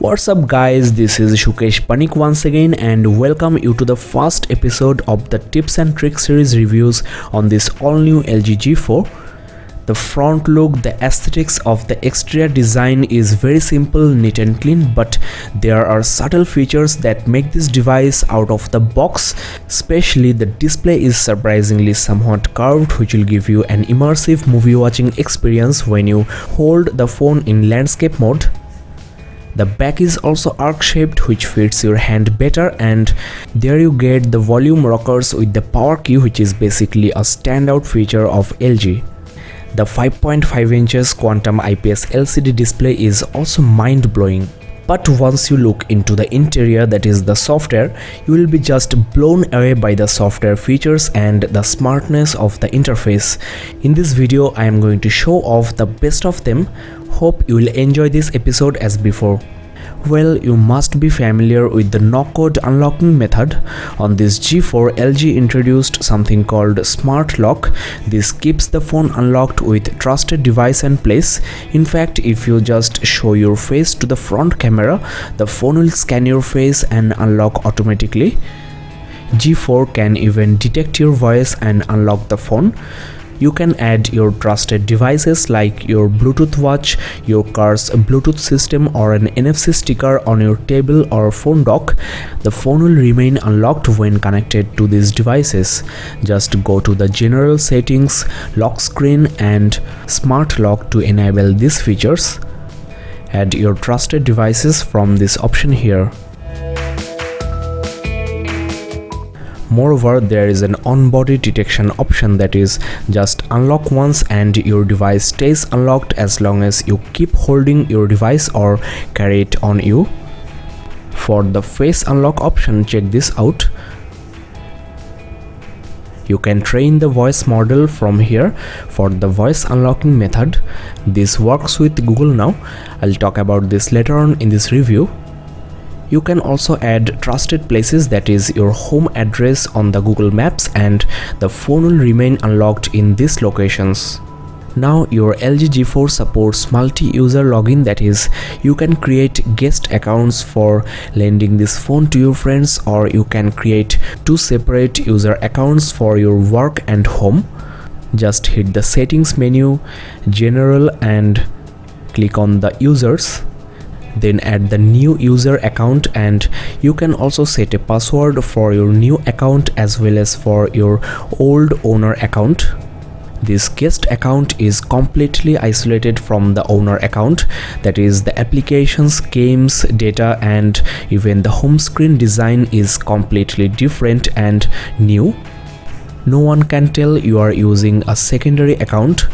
What's up guys, this is Shukesh Panik once again and welcome you to the first episode of the tips and tricks series reviews on this all new LG G4. The front look, the aesthetics of the exterior design is very simple, neat and clean, but there are subtle features that make this device out of the box. Especially the display is surprisingly somewhat curved, which will give you an immersive movie watching experience when you hold the phone in landscape mode. The back is also arc-shaped, which fits your hand better, and there you get the volume rockers with the power key, which is basically a standout feature of LG. The 5.5 inches quantum IPS LCD display is also mind-blowing. But once you look into the interior, that is the software, you will be just blown away by the software features and the smartness of the interface. In this video, I am going to show off the best of them. Hope you will enjoy this episode as before. Well, you must be familiar with the no-code unlocking method. On this G4, LG introduced something called Smart Lock. This keeps the phone unlocked with trusted device and place. In fact, if you just show your face to the front camera, the phone will scan your face and unlock automatically. G4 can even detect your voice and unlock the phone. You can add your trusted devices like your Bluetooth watch, your car's Bluetooth system, or an NFC sticker on your table or phone dock. The phone will remain unlocked when connected to these devices. Just go to the general settings, lock screen and smart lock to enable these features. Add your trusted devices from this option here. Moreover, there is an on-body detection option, that is, just unlock once and your device stays unlocked as long as you keep holding your device or carry it on you. For the face unlock option, check this out. You can train the voice model from here for the voice unlocking method. This works with Google Now. I'll talk about this later on in this review. You can also add trusted places, that is your home address on the Google Maps, and the phone will remain unlocked in these locations. Now your LG G4 supports multi-user login, that is, you can create guest accounts for lending this phone to your friends, or you can create two separate user accounts for your work and home. Just hit the settings menu, general, and click on the users. Then add the new user account, and you can also set a password for your new account as well as for your old owner account. This guest account is completely isolated from the owner account, that is, the applications, games, data, and even the home screen design is completely different and new. No one can tell you are using a secondary account.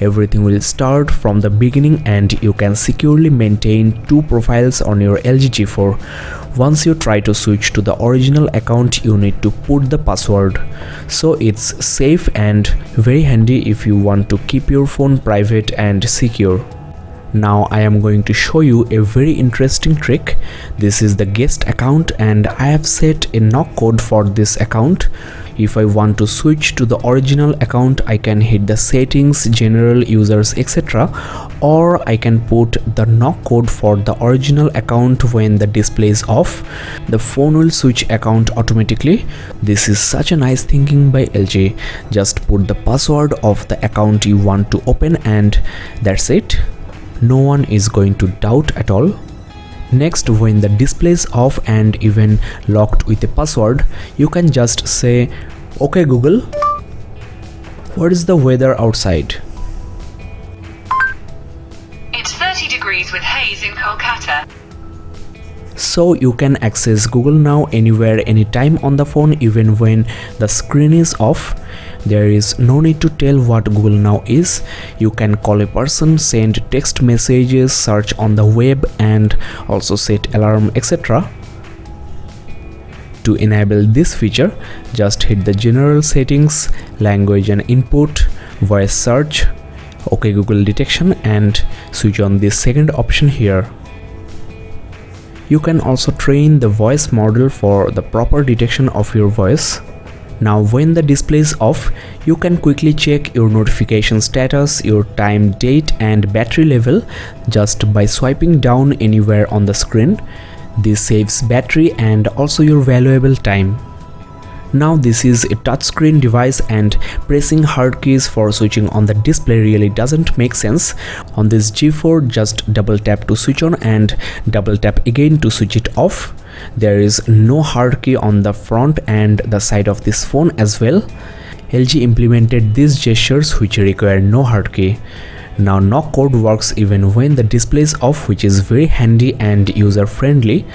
Everything will start from the beginning and you can securely maintain two profiles on your LG G4. Once you try to switch to the original account, you need to put the password. So it's safe and very handy if you want to keep your phone private and secure. Now I am going to show you a very interesting trick. This is the guest account and I have set a knock code for this account. If I want to switch to the original account, I can hit the settings, general, users, etc. Or I can put the knock code for the original account when the display is off. The phone will switch account automatically. This is such a nice thinking by LG. Just put the password of the account you want to open and that's it. No one is going to doubt at all. Next, when the display is off and even locked with a password, you can just say, "Okay Google, what is the weather outside?" It's 30 degrees with haze in Kolkata. So you can access Google Now anywhere, anytime on the phone, even when the screen is off. There is no need to tell what Google Now is. You can call a person, send text messages, search on the web, and also set alarm, etc. To enable this feature, just hit the general settings, language and input, voice search, OK Google detection, and switch on this second option here. You can also train the voice model for the proper detection of your voice. Now when the display is off, You can quickly check your notification status, your time, date and battery level just by swiping down anywhere on the screen. This saves battery and also your valuable time. Now this is a touchscreen device and pressing hard keys for switching on the display really doesn't make sense. On this G4, just double tap to switch on and double tap again to switch it off. There is no hard key on the front and the side of this phone as well. LG implemented these gestures which require no hard key. Now knock code works even when the display is off, which is very handy and user friendly.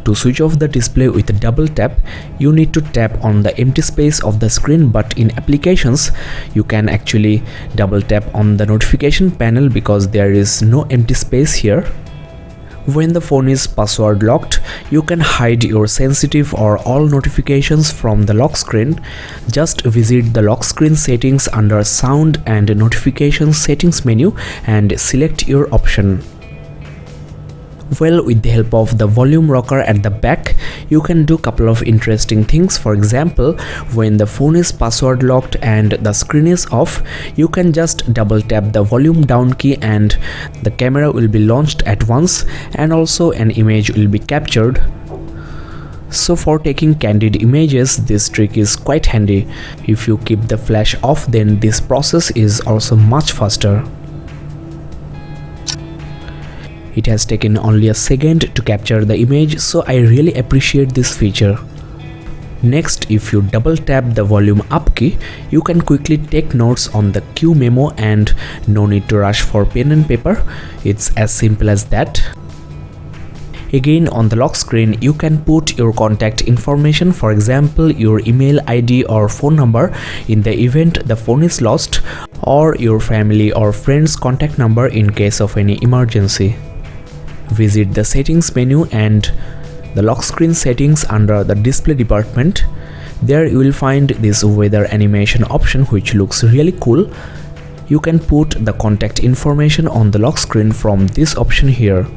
To switch off the display with a double tap, you need to tap on the empty space of the screen, but in applications you can actually double tap on the notification panel because there is no empty space here. When the phone is password locked, you can hide your sensitive or all notifications from the lock screen. Just visit the lock screen settings under Sound and Notification Settings menu and select your option. Well, with the help of the volume rocker at the back, you can do couple of interesting things. For example, when the phone is password locked and the screen is off, you can just double tap the volume down key and the camera will be launched at once, and also an image will be captured. So for taking candid images, this trick is quite handy. If you keep the flash off, then this process is also much faster. It has taken only a second to capture the image, so I really appreciate this feature. Next, if you double tap the volume up key, you can quickly take notes on the Q memo and no need to rush for pen and paper. It's as simple as that. Again, on the lock screen, you can put your contact information, for example your email ID or phone number in the event the phone is lost, or your family or friends contact number in case of any emergency. Visit the settings menu and the lock screen settings under the display department. There you will find this weather animation option which looks really cool. You can put the contact information on the lock screen from this option here.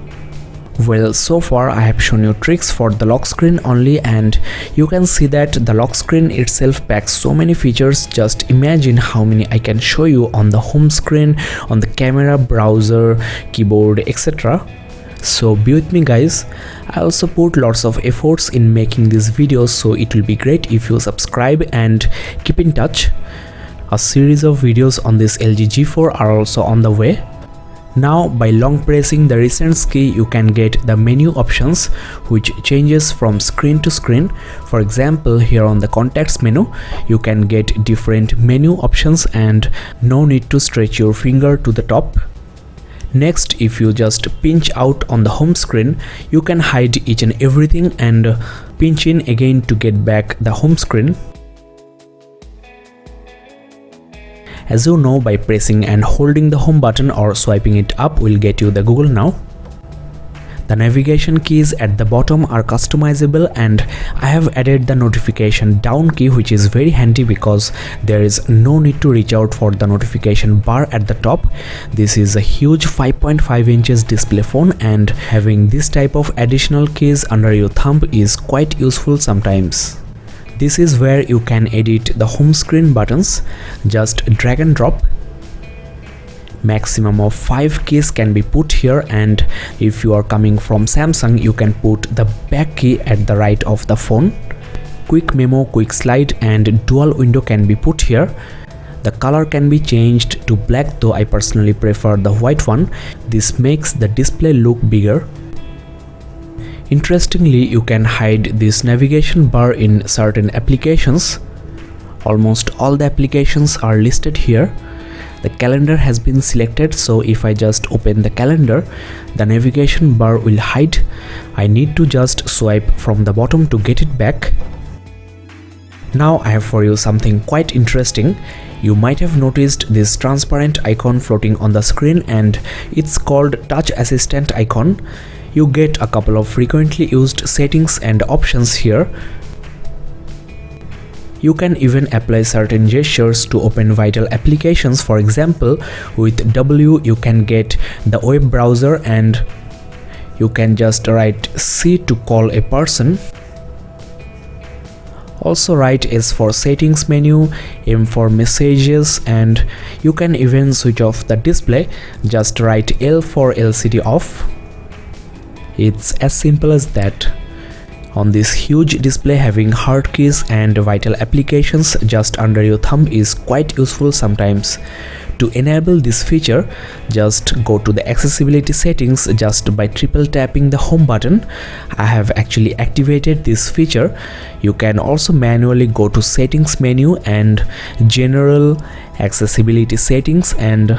Well, so far I have shown you tricks for the lock screen only, and you can see that the lock screen itself packs so many features. Just imagine how many I can show you on the home screen, on the camera, browser, keyboard, etc. So be with me guys. I also put lots of efforts in making these videos, so it will be great if you subscribe and keep in touch. A series of videos on this LG G4 are also on the way. Now by long pressing the recent key, you can get the menu options which changes from screen to screen. For example, here on the contacts menu, you can get different menu options and no need to stretch your finger to the top. Next, if you just pinch out on the home screen, you can hide each and everything and pinch in again to get back the home screen. As you know, by pressing and holding the home button or swiping it up will get you the Google Now. The navigation keys at the bottom are customizable, and I have added the notification down key, which is very handy because there is no need to reach out for the notification bar at the top. This is a huge 5.5 inches display phone, and having this type of additional keys under your thumb is quite useful sometimes. This is where you can edit the home screen buttons. Just drag and drop. Maximum of 5 keys can be put here, and if you are coming from Samsung, you can put the back key at the right of the phone. Quick memo, quick slide and dual window can be put here. The color can be changed to black, though I personally prefer the white one. This makes the display look bigger. Interestingly, you can hide this navigation bar in certain applications. Almost all the applications are listed here. The calendar has been selected, so if I just open the calendar, the navigation bar will hide. I need to just swipe from the bottom to get it back. Now I have for you something quite interesting. You might have noticed this transparent icon floating on the screen, and it's called Touch Assistant icon. You get a couple of frequently used settings and options here. You can even apply certain gestures to open vital applications. For example, with W you can get the web browser, and you can just write C to call a person. Also write S for settings menu, M for messages, and you can even switch off the display. Just write L for LCD off. It's as simple as that. On this huge display, having hard keys and vital applications just under your thumb is quite useful sometimes. To enable this feature, just go to the accessibility settings just by triple tapping the home button. I have actually activated this feature. You can also manually go to settings menu and general accessibility settings and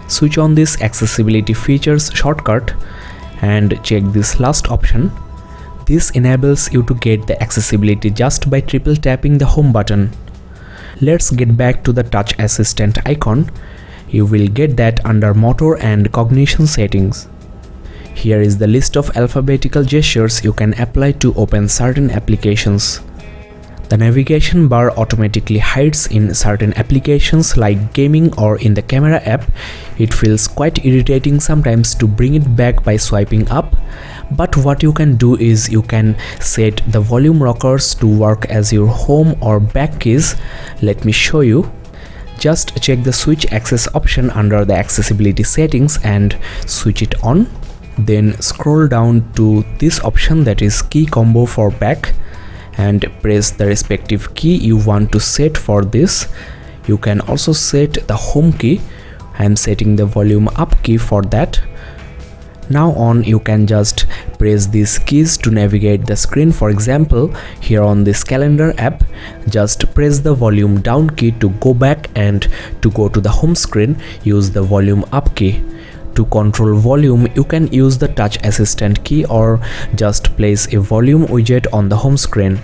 switch on this accessibility features shortcut and check this last option. This enables you to get the accessibility just by triple tapping the home button. Let's get back to the touch assistant icon. You will get that under motor and cognition settings. Here is the list of alphabetical gestures you can apply to open certain applications. The navigation bar automatically hides in certain applications like gaming or in the camera app. It feels quite irritating sometimes to bring it back by swiping up. But what you can do is you can set the volume rockers to work as your home or back keys. Let me show you. Just check the switch access option under the accessibility settings and switch it on. Then scroll down to this option, that is key combo for back, and press the respective key you want to set for this. You can also set the home key. I am setting the volume up key for that. Now on, you can just press these keys to navigate the screen. For example, here on this calendar app, just press the volume down key to go back, and to go to the home screen, use the volume up key. To control volume, you can use the touch assistant key or just place a volume widget on the home screen.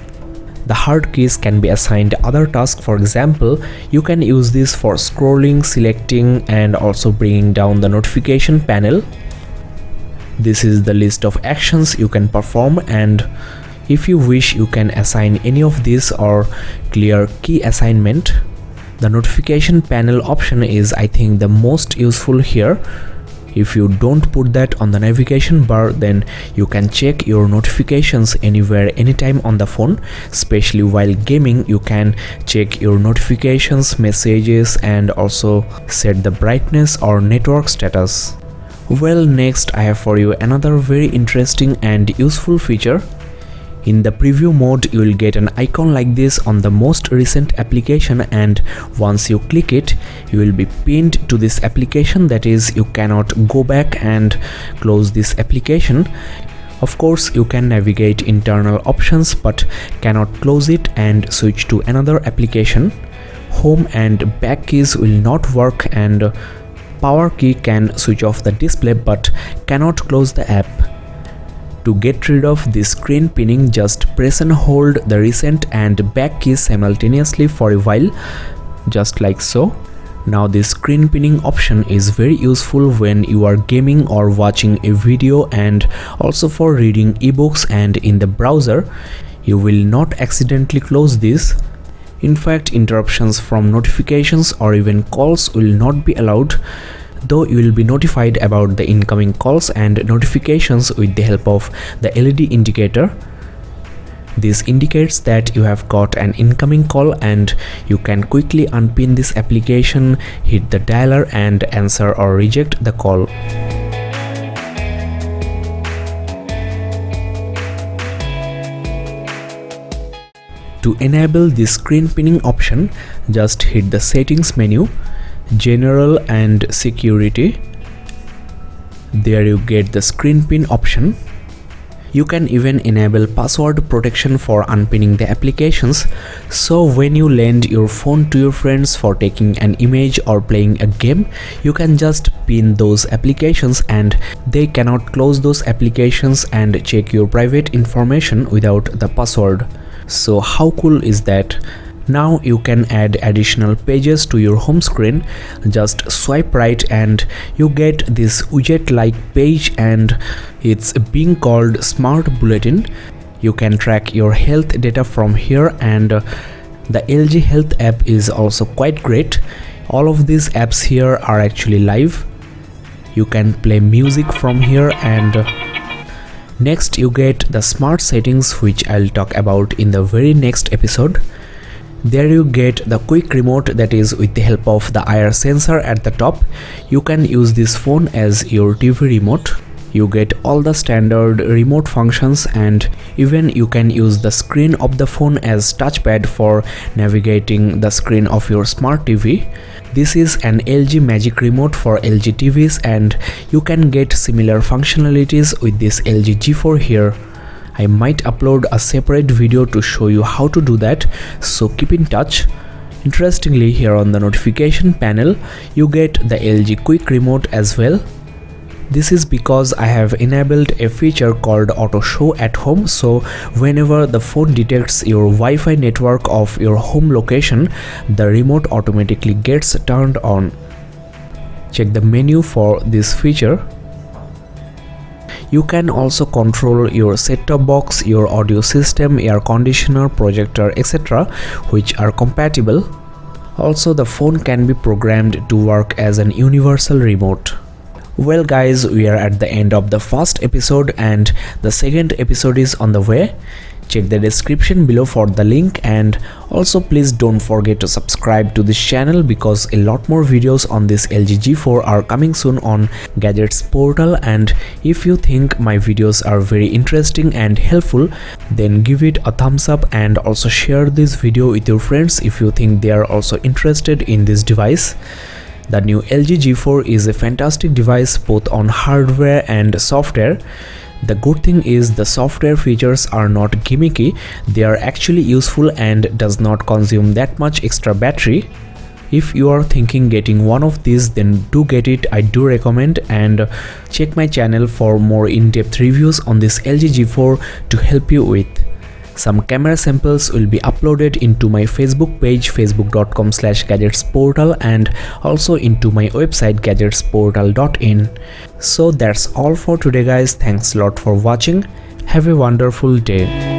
The hard keys can be assigned other tasks. For example, you can use this for scrolling, selecting, and also bringing down the notification panel. This is the list of actions you can perform, and if you wish, you can assign any of these or clear key assignment. The notification panel option is, I think, the most useful here. If you don't put that on the navigation bar, then you can check your notifications anywhere, anytime on the phone. Especially while gaming, you can check your notifications, messages, and also set the brightness or network status. Well, next I have for you another very interesting and useful feature. In the preview mode, you will get an icon like this on the most recent application, and once you click it, you will be pinned to this application. That is, you cannot go back and close this application. Of course, you can navigate internal options but cannot close it and switch to another application. Home and back keys will not work, and power key can switch off the display but cannot close the app. To get rid of this screen pinning, just press and hold the recent and back keys simultaneously for a while, just like so. Now this screen pinning option is very useful when you are gaming or watching a video, and also for reading ebooks and in the browser. You will not accidentally close this. In fact, interruptions from notifications or even calls will not be allowed, though you will be notified about the incoming calls and notifications with the help of the LED indicator. This indicates that you have got an incoming call, and you can quickly unpin this application, hit the dialer, and answer or reject the call. To enable this screen pinning option, just hit the settings menu, general and security. There you get the screen pin option. You can even enable password protection for unpinning the applications, so when you lend your phone to your friends for taking an image or playing a game, you can just pin those applications and they cannot close those applications and check your private information without the password. So how cool is that? Now you can add additional pages to your home screen. Just swipe right and you get this widget like page, and it's being called Smart Bulletin. You can track your health data from here, and the LG Health app is also quite great. All of these apps here are actually live. You can play music from here, and Next you get the smart settings, which I'll talk about in the very next episode. There you get the quick remote, that is with the help of the IR sensor at the top. You can use this phone as your TV remote. You get all the standard remote functions, and even you can use the screen of the phone as touchpad for navigating the screen of your smart TV. This is an LG Magic Remote for LG TVs, and you can get similar functionalities with this LG G4 here. I might upload a separate video to show you how to do that, so keep in touch. Interestingly, here on the notification panel, you get the LG Quick Remote as well. This is because I have enabled a feature called Auto Show at Home, so whenever the phone detects your Wi-Fi network of your home location, the remote automatically gets turned on. Check the menu for this feature. You can also control your set-top box, your audio system, air conditioner, projector, etc., which are compatible. Also, the phone can be programmed to work as an universal remote. Well guys, we are at the end of the first episode and the second episode is on the way. Check the description below for the link, and also please don't forget to subscribe to this channel because a lot more videos on this LG G4 are coming soon on Gadgets portal. And if you think my videos are very interesting and helpful, then give it a thumbs up and also share this video with your friends if you think they are also interested in this device. The new LG G4 is a fantastic device both on hardware and software. The good thing is the software features are not gimmicky, they are actually useful and does not consume that much extra battery. If you are thinking getting one of these, then do get it, I do recommend, and check my channel for more in-depth reviews on this LG G4 to help you with. Some camera samples will be uploaded into my Facebook page facebook.com/gadgetsportal and also into my website gadgetsportal.in. So that's all for today guys, thanks a lot for watching, have a wonderful day.